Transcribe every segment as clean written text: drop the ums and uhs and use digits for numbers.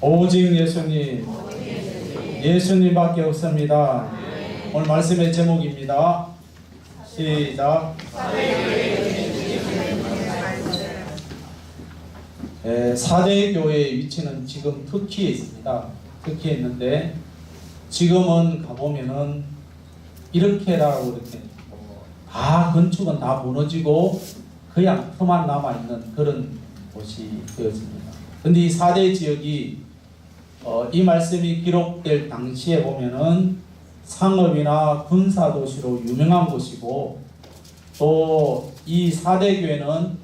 오직 예수님, 예수님밖에 없습니다. 오늘 말씀의 제목입니다. 시작. 사대 교회의 위치는 지금 터키에 있습니다. 터키에 있는데 지금은 가보면은 이렇게라고 이렇게 다 건축은 다 무너지고 그냥 터만 남아있는 그런 곳이 되었습니다. 근데 이 4대 지역이 이 말씀이 기록될 당시에 보면은 상업이나 군사도시로 유명한 곳이고, 또 이 4대 교회는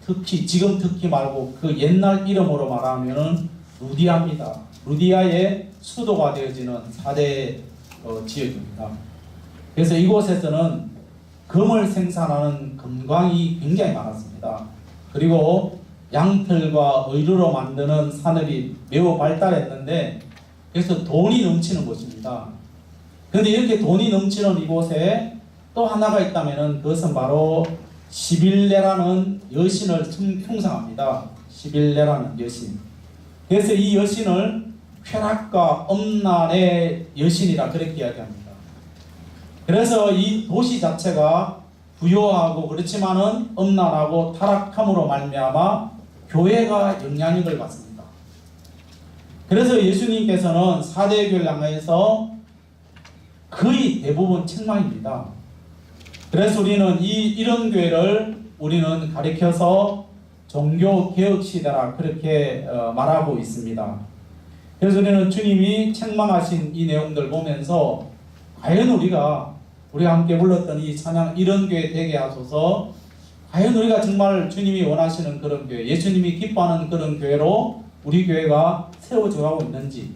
특히 지금 특히 말고 그 옛날 이름으로 말하면은 루디아입니다. 루디아의 수도가 되어지는 4대 지역입니다. 그래서 이곳에서는 금을 생산하는 금광이 굉장히 많았습니다. 그리고 양털과 의류로 만드는 산업이 매우 발달했는데, 그래서 돈이 넘치는 곳입니다. 그런데 이렇게 돈이 넘치는 이곳에 또 하나가 있다면 그것은 바로 시빌레라는 여신을 흉상합니다. 시빌레라는 여신. 그래서 이 여신을 쾌락과 엄란의 여신이라 그렇게 이야기합니다. 그래서 이 도시 자체가 부요하고 그렇지만은 엄란하고 타락함으로 말미암아 교회가 영향력을 받습니다. 그래서 예수님께서는 4대 교회를 향해서 거의 대부분 책망입니다. 그래서 우리는 이런 교회를 우리는 가리켜서 종교개혁시대라 그렇게 말하고 있습니다. 그래서 우리는 주님이 책망하신 이 내용들 보면서 과연 우리가 함께 불렀던 이 찬양 이런 교회 되게 하소서, 과연 우리가 정말 주님이 원하시는 그런 교회, 예수님이 기뻐하는 그런 교회로 우리 교회가 세워져 가고 있는지,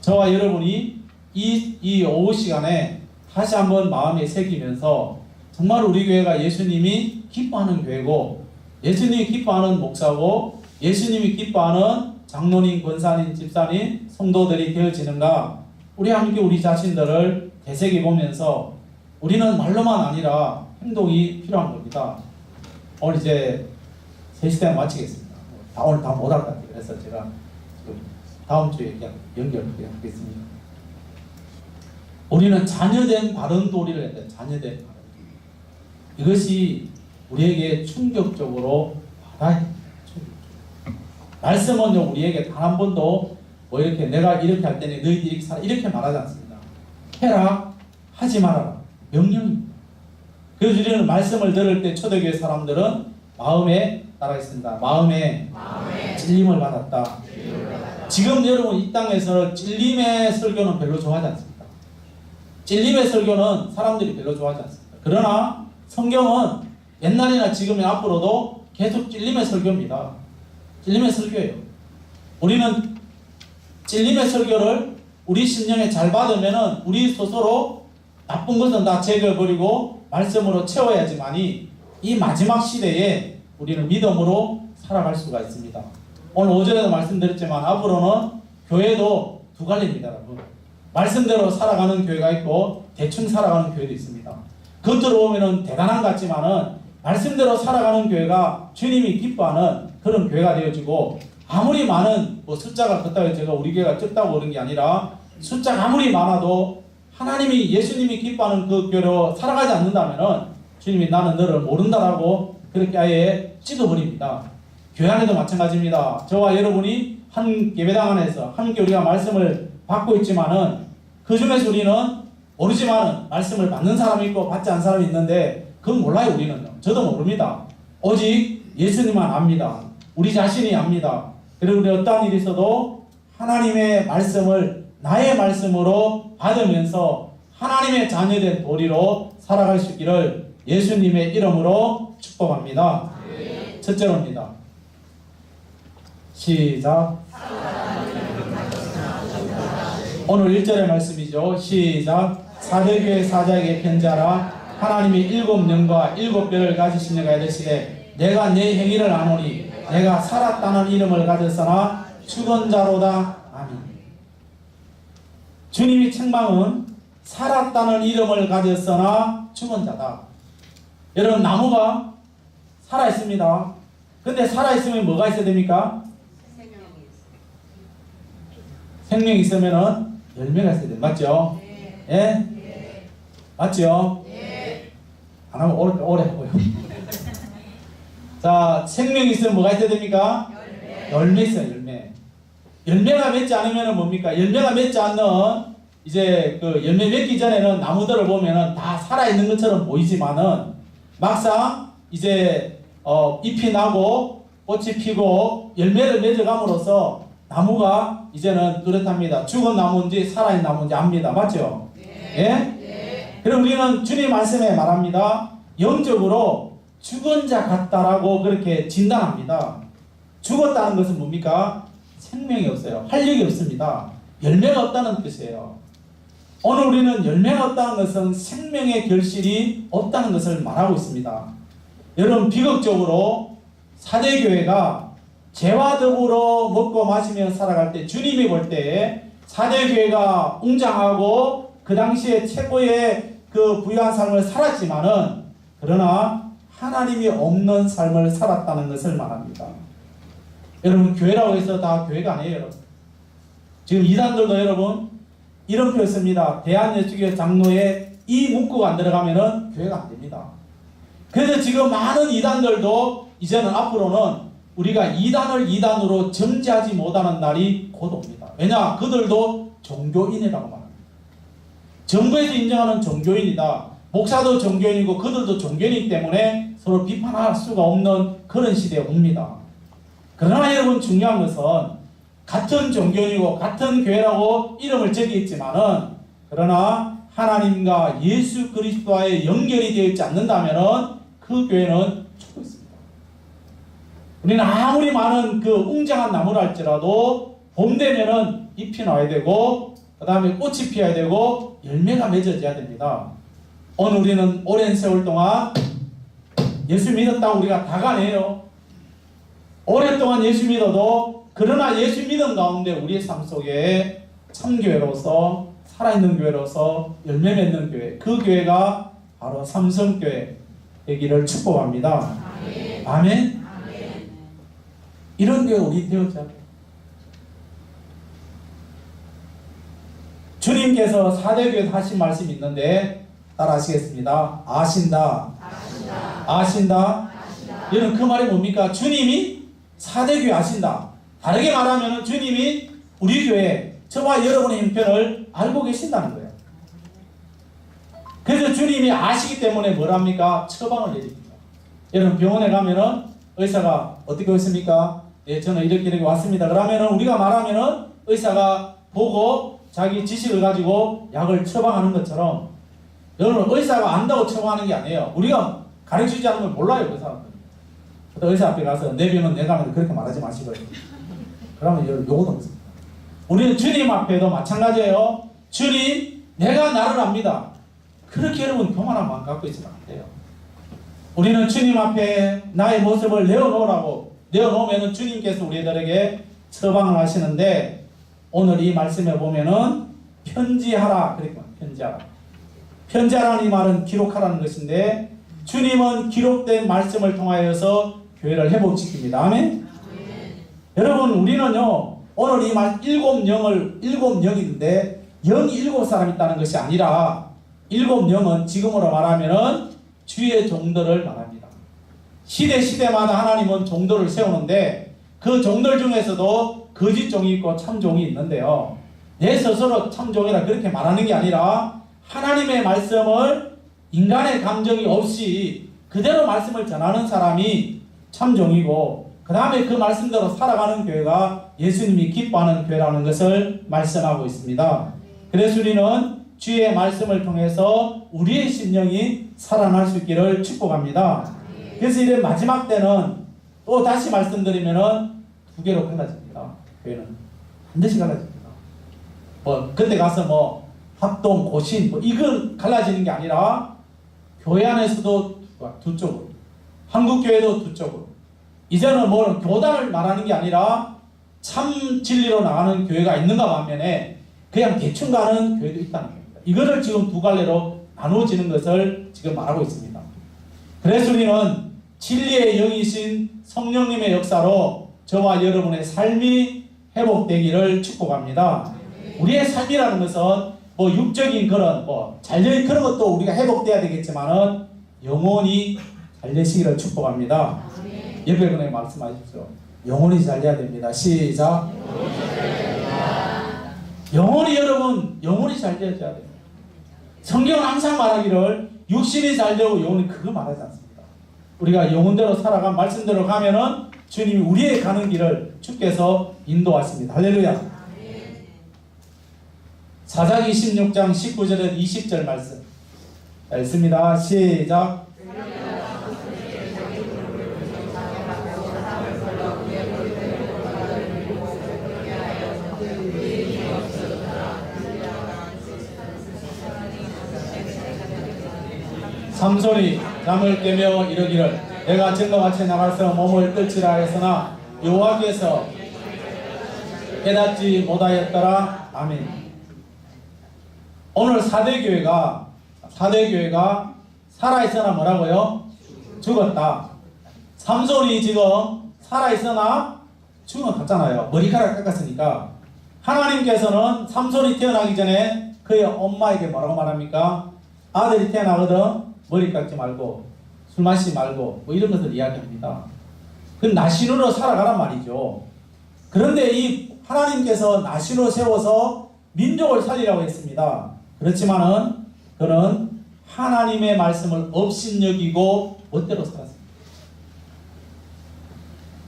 저와 여러분이 이 오후 시간에 다시 한번 마음에 새기면서 정말 우리 교회가 예수님이 기뻐하는 교회고, 예수님이 기뻐하는 목사고, 예수님이 기뻐하는 장로님, 권사님, 집사님, 성도들이 되어지는가, 우리 함께 우리 자신들을 되새겨 보면서 우리는 말로만 아니라 행동이 필요한 겁니다. 오늘 이제 3시 때 마치겠습니다. 오늘 다 못할 것 같아요. 그래서 제가 다음 주에 연결하겠습니다. 우리는 자녀된 바른도리를 해야 돼요. 자녀된 바른도리. 이것이 우리에게 충격적으로 받아야 됩니다. 말씀은요, 우리에게 단 한 번도 뭐 이렇게 내가 이렇게 할 때는 너희들이 이렇게 살아 이렇게 말하지 않습니다. 해라, 하지 말아라. 명령입니다. 그래서 우리는 말씀을 들을 때 초대교회 사람들은 마음에 따라했습니다. 마음에 찔림을 받았다. 지금 여러분 이 땅에서 찔림의 설교는 별로 좋아하지 않습니다. 찔림의 설교는 사람들이 별로 좋아하지 않습니다. 그러나 성경은 옛날이나 지금이나 앞으로도 계속 찔림의 설교입니다. 찔림의 설교예요. 우리는 찔림의 설교를 우리 심령에 잘 받으면은 우리 스스로 나쁜 것은 다 제거해버리고 말씀으로 채워야지만이 이 마지막 시대에 우리는 믿음으로 살아갈 수가 있습니다. 오늘 오전에도 말씀드렸지만 앞으로는 교회도 두 갈래입니다, 여러분. 말씀대로 살아가는 교회가 있고 대충 살아가는 교회도 있습니다. 겉으로 보면은 대단한 것 같지만은 말씀대로 살아가는 교회가 주님이 기뻐하는 그런 교회가 되어지고, 아무리 많은 숫자가 그렇다고 제가 우리 교회가 적다고 그런 게 아니라 숫자가 아무리 많아도 하나님이 예수님이 기뻐하는 그 교회로 살아가지 않는다면은 주님이 나는 너를 모른다라고 그렇게 아예 찍어버립니다. 교회 안에도 마찬가지입니다. 저와 여러분이 한 예배당 안에서 함께 우리가 말씀을 받고 있지만은 그 중에서 우리는 모르지만은 말씀을 받는 사람이 있고 받지 않는 사람이 있는데 그건 몰라요. 우리는요. 저도 모릅니다. 오직 예수님만 압니다. 우리 자신이 압니다. 그리고 우리 어떠한 일이 있어도 하나님의 말씀을 나의 말씀으로 받으면서 하나님의 자녀된 도리로 살아갈 수 있기를 예수님의 이름으로 축복합니다. 첫째로입니다. 시작. 오늘 1절의 말씀이죠. 시작. 사대교회 사자에게 편지하라. 하나님이 7영과 7뼈를 가지신 이가 이르시되 내가 내 행위를 아노니 내가 살았다는 이름을 가졌으나 죽은 자로다. 아멘. 주님이 책망은 살았다는 이름을 가졌으나 죽은 자다. 여러분, 나무가 살아있습니다. 근데 살아있으면 뭐가 있어야 됩니까? 생명이 있으면은 열매가 있어야 돼. 맞죠? 예? 맞죠? 안 하면 오래 하고요. 자, 생명이 있으면 뭐가 있어야 됩니까? 열매 있어요, 열매. 열매가 맺지 않으면 뭡니까? 열매가 맺지 않는 이제 그 열매 맺기 전에는 나무들을 보면은 다 살아있는 것처럼 보이지만은 막상 이제 잎이 나고 꽃이 피고 열매를 맺어감으로써 나무가 이제는 뚜렷합니다. 죽은 나무인지 살아있는 나무인지 압니다. 맞죠? 예? 그럼 우리는 주님 말씀에 말합니다. 영적으로 죽은 자 같다라고 그렇게 진단합니다. 죽었다는 것은 뭡니까? 생명이 없어요. 활력이 없습니다. 열매가 없다는 뜻이에요. 오늘 우리는 열매가 없다는 것은 생명의 결실이 없다는 것을 말하고 있습니다. 여러분, 비극적으로 사대교회가 죄와 더불어 먹고 마시며 살아갈 때, 주님이 볼 때 사대교회가 웅장하고 그 당시에 최고의 그 부유한 삶을 살았지만은, 그러나 하나님이 없는 삶을 살았다는 것을 말합니다. 여러분, 교회라고 해서 다 교회가 아니에요, 여러분. 지금 이단들도 여러분 이런 표 씁니다. 대한예수교 장로에 이 문구가 안 들어가면은 교회가 안 됩니다. 그래서 지금 많은 이단들도 이제는 앞으로는 우리가 이단을 이단으로 정지하지 못하는 날이 곧 옵니다. 왜냐? 그들도 종교인이라고 말합니다. 정부에서 인정하는 종교인이다. 목사도 종교인이고 그들도 종교인이기 때문에 서로 비판할 수가 없는 그런 시대에 옵니다. 그러나 여러분, 중요한 것은 같은 종교인이고 같은 교회라고 이름을 적이있지만은, 그러나 하나님과 예수 그리스도와의 연결이 되어 있지 않는다면은 그 교회는 죽어 있습니다. 우리는 아무리 많은 그 웅장한 나무라 할지라도 봄 되면은 잎이 나야 되고 그 다음에 꽃이 피어야 되고 열매가 맺어져야 됩니다. 오늘 우리는 오랜 세월 동안 예수 믿었다고 우리가 다가 아니에요. 오랫동안 예수 믿어도, 그러나 예수 믿음 가운데 우리의 삶 속에 참교회로서 살아있는 교회로서 열매 맺는 교회, 그 교회가 바로 삼성교회 되기를 축복합니다. 아멘. 아멘. 아멘. 이런 교회 우리 되어야 돼요. 주님께서 사대교회에서 하신 말씀이 있는데 따라 하시겠습니다. 아신다. 아신다. 여러분, 그 말이 뭡니까? 주님이 사대교회 아신다. 다르게 말하면 주님이 우리 교회, 저와 여러분의 형편을 알고 계신다는 거예요. 그래서 주님이 아시기 때문에 뭐랍니까? 처방을 내립니다. 여러분, 병원에 가면은 의사가 어떻게 했습니까? 네, 저는 이렇게 왔습니다. 그러면은 우리가 말하면은 의사가 보고 자기 지식을 가지고 약을 처방하는 것처럼, 여러분, 의사가 안다고 처방하는 게 아니에요. 우리가 가르치지 않는 걸 몰라요, 그 사람들. 의사 앞에 가서 내 병은 내가 하면 그렇게 말하지 마시고요. 그러면 요거도 없습니다. 우리는 주님 앞에도 마찬가지예요. 주님, 내가 나를 압니다. 그렇게 여러분 교만한 마음 갖고 있으면 안 돼요. 우리는 주님 앞에 나의 모습을 내어놓으라고, 내어놓으면 주님께서 우리들에게 처방을 하시는데, 오늘 이 말씀에 보면은 편지하라, 그러니까 편지하라. 편지하라는 이 말은 기록하라는 것인데, 주님은 기록된 말씀을 통하여서 교회를 회복시킵니다. 아멘? 여러분, 우리는요, 오늘 이 말 일곱 영인데 영이 일곱 사람 있다는 것이 아니라, 일곱 영은 지금으로 말하면은 주의 종들을 말합니다. 시대마다 하나님은 종들을 세우는데 그 종들 중에서도 거짓 종이 있고 참 종이 있는데요. 내 스스로 참 종이라 그렇게 말하는 게 아니라, 하나님의 말씀을 인간의 감정이 없이 그대로 말씀을 전하는 사람이 참종이고, 그 다음에 그 말씀대로 살아가는 교회가 예수님이 기뻐하는 교회라는 것을 말씀하고 있습니다. 그래서 우리는 주의 말씀을 통해서 우리의 심령이 살아날 수 있기를 축복합니다. 그래서 이제 마지막 때는 또 다시 말씀드리면은 두 개로 갈라집니다. 교회는 반드시 갈라집니다. 그때 가서 합동, 고신, 이건 갈라지는 게 아니라 교회 안에서도 두 쪽으로, 한국교회도 두 쪽으로. 이제는 교단을 말하는 게 아니라 참 진리로 나가는 교회가 있는가 반면에 그냥 대충 가는 교회도 있다는 겁니다. 이거를 지금 두 갈래로 나누어지는 것을 지금 말하고 있습니다. 그래서 우리는 진리의 영이신 성령님의 역사로 저와 여러분의 삶이 회복되기를 축복합니다. 우리의 삶이라는 것은 뭐 육적인 그런 그런 것도 우리가 회복돼야 되겠지만은 영혼이 잘 되시기를 축복합니다. 옆에 분에게 말씀하십시오. 영혼이 잘 돼야 됩니다. 시작. 영혼이 여러분 영혼이 잘 되어야 됩니다. 성경은 항상 말하기를 육신이 잘 되고 영혼이 그거 말하지 않습니다. 우리가 영혼대로 살아가 말씀대로 가면은 주님이 우리의 가는 길을 주께서 인도하십니다. 할렐루야. 사사기 16장 19절에서 20절 말씀 읽습니다. 시작. 삼손이 잠을 깨며 이르기를 내가 증거같이 나가서 몸을 떨치라 했으나 여호와께서 깨닫지 못하였더라. 아멘. 오늘 사대교회가 살아있으나 뭐라고요? 죽었다. 삼손이 지금 살아있으나 죽어갔잖아요. 머리카락 깎았으니까. 하나님께서는 삼손이 태어나기 전에 그의 엄마에게 뭐라고 말합니까? 아들이 태어나거든 머리 깎지 말고 술 마시지 말고 뭐 이런 것을 이야기합니다. 그 나신으로 살아가란 말이죠. 그런데 이 하나님께서 나신으로 세워서 민족을 살리라고 했습니다. 그렇지만은 그는 하나님의 말씀을 업신여기고 멋대로 살았습니다.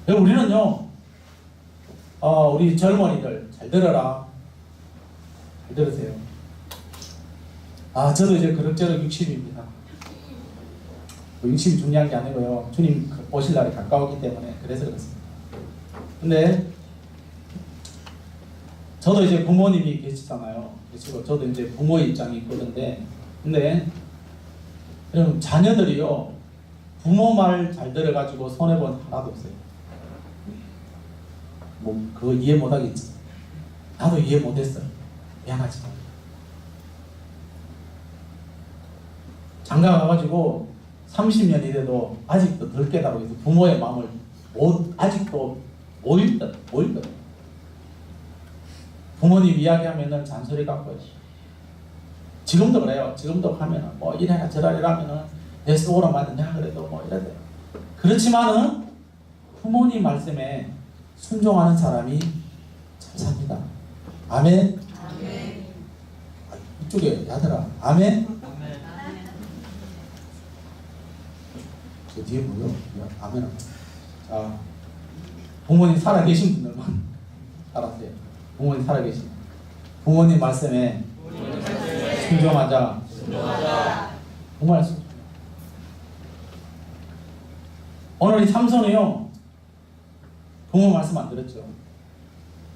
우리는요, 우리 젊은이들 잘 들어라. 잘 들으세요. 저도 이제 그럭저럭 60입니다. 60이 중요한 게 아니고요. 주님 오실 날이 가까웠기 때문에 그래서 그렇습니다. 근데 저도 이제 부모님이 계시잖아요. 그리고 저도 이제 부모의 입장이 있거든요. 근데 여러분 자녀들이요 부모 말 잘 들어가지고 손해본 하나도 없어요. 뭐 그거 이해 못하겠지. 나도 이해 못했어요. 미안하지만 장가 가가지고 30년이 돼도 아직도 덜 깨달고 있어요. 부모의 마음을 아직도 못 읽거든. 부모님 이야기하면은 잔소리 갖고 지금도 그래요. 지금도 가면은 뭐 이래라 저래라 하면은 내 속으로 맞느냐 그래도 뭐 이래야 돼요. 그렇지만은 부모님 말씀에 순종하는 사람이 잘 삽니다. 아멘. 아멘. 이쪽에 야들아. 아멘. 저 뒤에 뭐요? 아멘. 자, 부모님 살아계신 분들만 알았어요. 부모님 살아계신 부모님 말씀에 순종하자. 정말 오늘 이 삼손이요 부모 말씀 안 들었죠.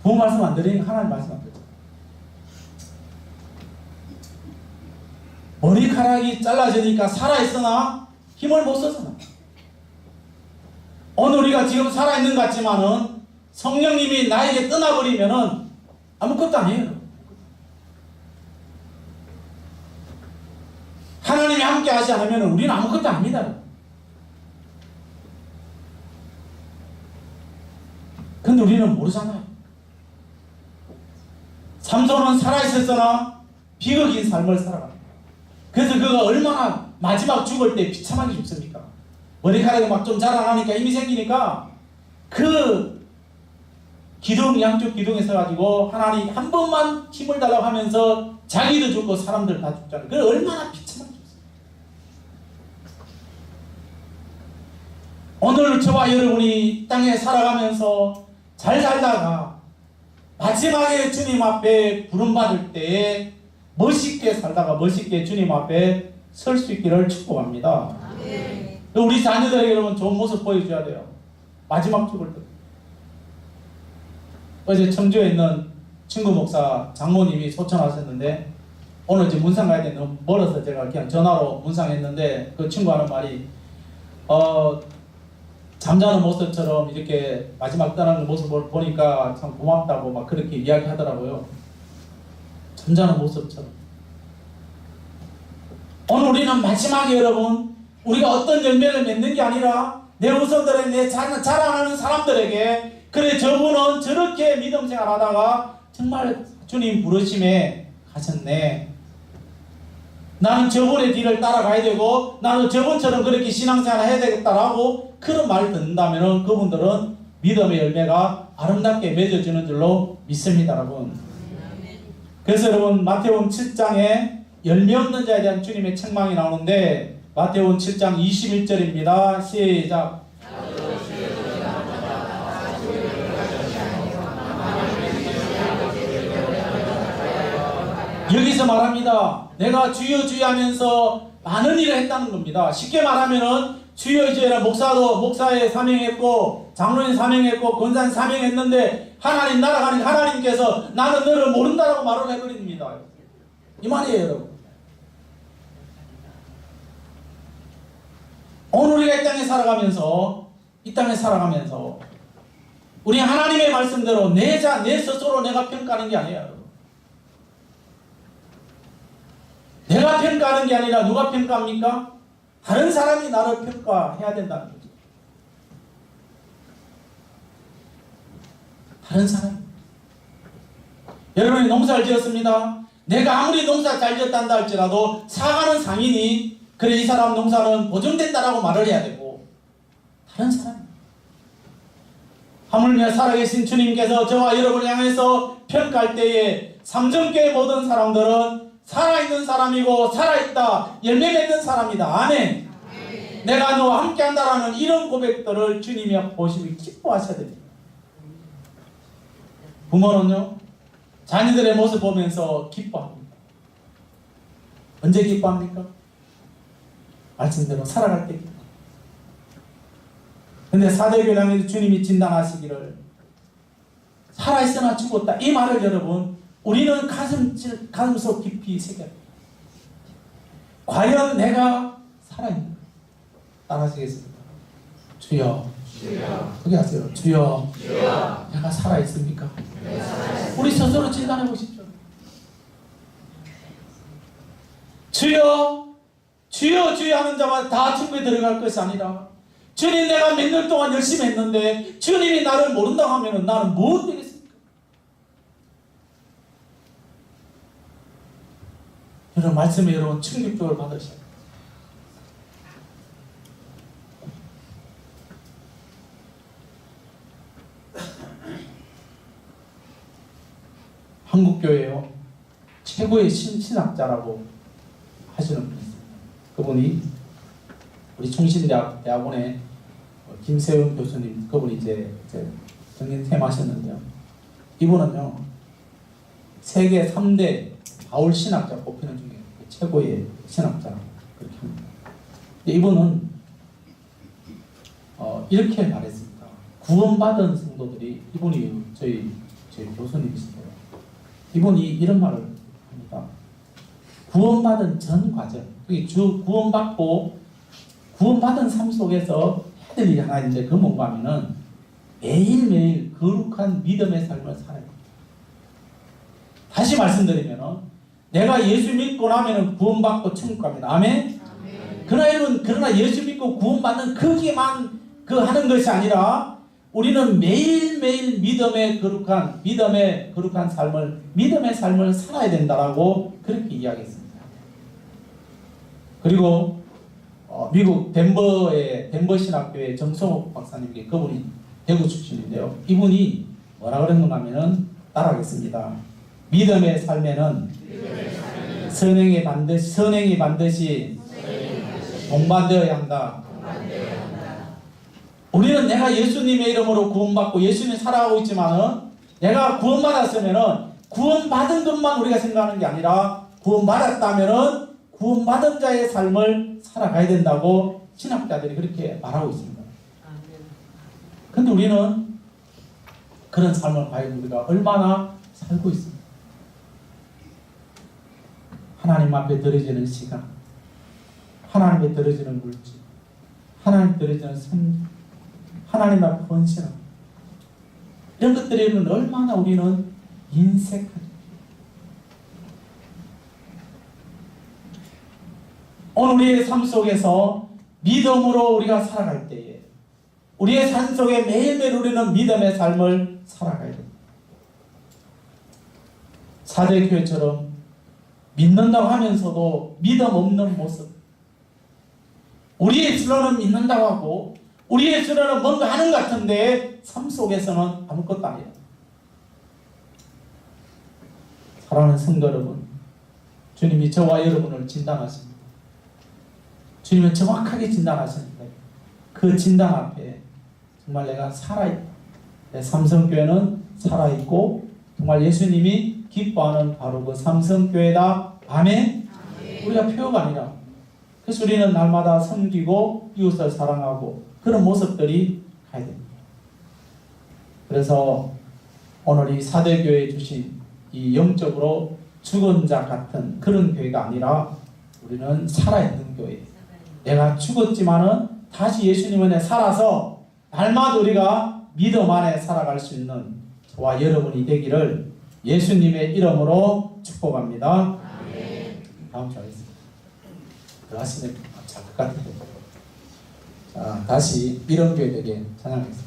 부모 말씀 안 들으니까 하나님 말씀 안 들었죠. 머리카락이 잘라지니까 살아있으나 힘을 못 썼잖아. 오늘 우리가 지금 살아있는 것 같지만은 성령님이 나에게 떠나버리면은 아무것도 아니에요. 하나님이 함께 하지 않으면 우리는 아무것도 아닙니다. 근데 우리는 모르잖아요. 삼손은 살아있었으나 비극인 삶을 살아갑니다. 그래서 그가 얼마나 마지막 죽을 때 비참하게 죽습니까? 머리카락이 막 좀 자라나니까 힘이 생기니까 그 기둥 양쪽 기둥에 서가지고 하나님 한 번만 힘을 달라고 하면서 자기도 죽고 사람들 다 죽잖아요. 그 얼마나 비참하게 죽습니까? 오늘 저와 여러분이 땅에 살아가면서 잘 살다가 마지막에 주님 앞에 부름받을 때에 멋있게 살다가 멋있게 주님 앞에 설 수 있기를 축복합니다. 아멘. 우리 자녀들에게 여러분 좋은 모습 보여줘야 돼요. 마지막 죽을 때. 어제 청주에 있는 친구 목사 장모님이 소천하셨는데 오늘 이제 문상 가야 되는데 너무 멀어서 제가 그냥 전화로 문상했는데 그 친구 하는 말이 잠자는 모습처럼 이렇게 마지막 떠나는 모습을 보니까 참 고맙다고 막 그렇게 이야기하더라고요. 잠자는 모습처럼. 오늘 우리는 마지막에 여러분 우리가 어떤 열매를 맺는 게 아니라 내 후손들에 내 자랑하는 사람들에게 그래 저분은 저렇게 믿음 생활하다가 정말 주님 부르심에 가셨네. 나는 저분의 뒤를 따라가야 되고 나는 저분처럼 그렇게 신앙생활을 해야 되겠다라고 그런 말을 듣는다면 그분들은 믿음의 열매가 아름답게 맺어지는 줄로 믿습니다, 여러분. 그래서 여러분 마태복음 7장에 열매 없는 자에 대한 주님의 책망이 나오는데 마태복음 7장 21절입니다. 시작. 여기서 말합니다. 내가 주여 주여 하면서 많은 일을 했다는 겁니다. 쉽게 말하면은 주여 주여라 목사의 사명했고 장로인 사명했고 권사님 사명했는데 하나님 나라가는 하나님께서 나는 너를 모른다라고 말을 해버립니다. 이 말이에요, 여러분. 오늘 우리가 이 땅에 살아가면서 우리 하나님의 말씀대로 내 스스로 내가 평가하는 게 아니에요, 여러분. 내가 평가하는 게 아니라 누가 평가합니까? 다른 사람이 나를 평가해야 된다는 거죠. 다른 사람. 여러분이 농사를 지었습니다. 내가 아무리 농사 잘 지었단다 할지라도 사가는 상인이 그래 이 사람 농사는 보존된다라고 말을 해야 되고 다른 사람. 하물며 살아계신 주님께서 저와 여러분을 향해서 평가할 때에 삼정교의 모든 사람들은 살아있는 사람이고 살아있다 열매 맺는 사람이다. 아멘. 내가 너와 함께 한다라는 이런 고백들을 주님이 보시면 기뻐하셔야 됩니다. 부모는요 자녀들의 모습 보면서 기뻐합니다. 언제 기뻐합니까? 말씀대로 살아갈 때 기뻐. 근데 사도교회에 주님이 진단하시기를 살아있으나 죽었다 이 말을 여러분 우리는 가슴속 깊이 새겨요. 과연 내가 살아있는가? 따라하시겠습니다. 주여. 그게 하세요. 주여. 내가 살아있습니까? 우리 스스로 진단해 보십시오. 주여. 주여 주여 하는 자마다 다 천국에 들어갈 것이 아니라 주님 내가 몇 년 동안 열심히 했는데 주님이 나를 모른다고 하면 나는 무엇 되겠습니까? 여러분 말씀에 여러분 충격적으로 받으셔야 돼요. 한국교회요 최고의 신학자라고 하시는 분이 있습니다. 그분이 우리 충신대학원의 김세훈 교수님 그분이 이제 정년 퇴임하셨는데요. 이분은요 세계 3대 바울 신학자 뽑히는 중에 최고의 신학자라고 그렇게 합니다. 이분은 이렇게 말했습니다. 구원받은 성도들이 이분이 저희 교수님이신데요. 이분이 이런 말을 합니다. 구원받은 전 과정, 구원받은 삶 속에서 해야 될 일이 하나 있는데 그 뭔가 하면은 매일매일 거룩한 믿음의 삶을 살아야 됩니다. 다시 말씀드리면은 내가 예수 믿고 나면은 구원받고 천국 갑니다. 아멘? 그러나 예수 믿고 구원받는 거기에만 하는 것이 아니라 우리는 매일매일 믿음의 거룩한 삶을 믿음의 삶을 살아야 된다라고 그렇게 이야기했습니다. 그리고 미국 덴버 신학교의 정성욱 박사님께 그분이 대구 출신인데요. 이분이 뭐라 그랬는가 하면은 따라하겠습니다. 믿음의 삶에는 선행이 반드시 동반되어야 한다. 우리는 내가 예수님의 이름으로 구원받고 예수님 살아가고 있지만은 내가 구원받았으면은 구원받은 것만 우리가 생각하는 게 아니라 구원받았다면은 구원받은 자의 삶을 살아가야 된다고 신학자들이 그렇게 말하고 있습니다. 그런데 우리는 그런 삶을 과연 우리가 얼마나 살고 있습니까? 하나님 앞에 드려지는 시간, 하나님 앞에 드려지는 물질, 하나님 앞에 드려지는 선, 하나님 앞에 헌신함, 이런 것들에는 얼마나 우리는 인색하죠. 오늘 우리의 삶 속에서 믿음으로 우리가 살아갈 때에 우리의 삶 속에 매일매일 우리는 믿음의 삶을 살아가야 됩니다. 사대교회처럼 믿는다고 하면서도 믿음 없는 모습. 우리의 수로는 믿는다고 하고 우리의 수로는 뭔가 하는 것 같은데 삶 속에서는 아무것도 아니에요. 사랑하는 성도 여러분, 주님이 저와 여러분을 진단하십니다. 주님은 정확하게 진단하시는데 그 진단 앞에 정말 내가 살아있다. 내 삼성교회는 살아있고 정말 예수님이 기뻐하는 바로 그 삼성교회다. 아멘? 우리가 표가 아니라 그래서 우리는 날마다 섬기고 이웃을 사랑하고 그런 모습들이 가야 됩니다. 그래서 오늘 이 사대교회에 주신 이 영적으로 죽은 자 같은 그런 교회가 아니라 우리는 살아있는 교회. 내가 죽었지만은 다시 예수님 안에 살아서 날마다 우리가 믿음 안에 살아갈 수 있는 저와 여러분이 되기를 예수님의 이름으로 축복합니다. 다음 주 하겠습니다. 들어가시면 잘 것 같은데. 자, 다시 이런 교회 되게 찬양하겠습니다.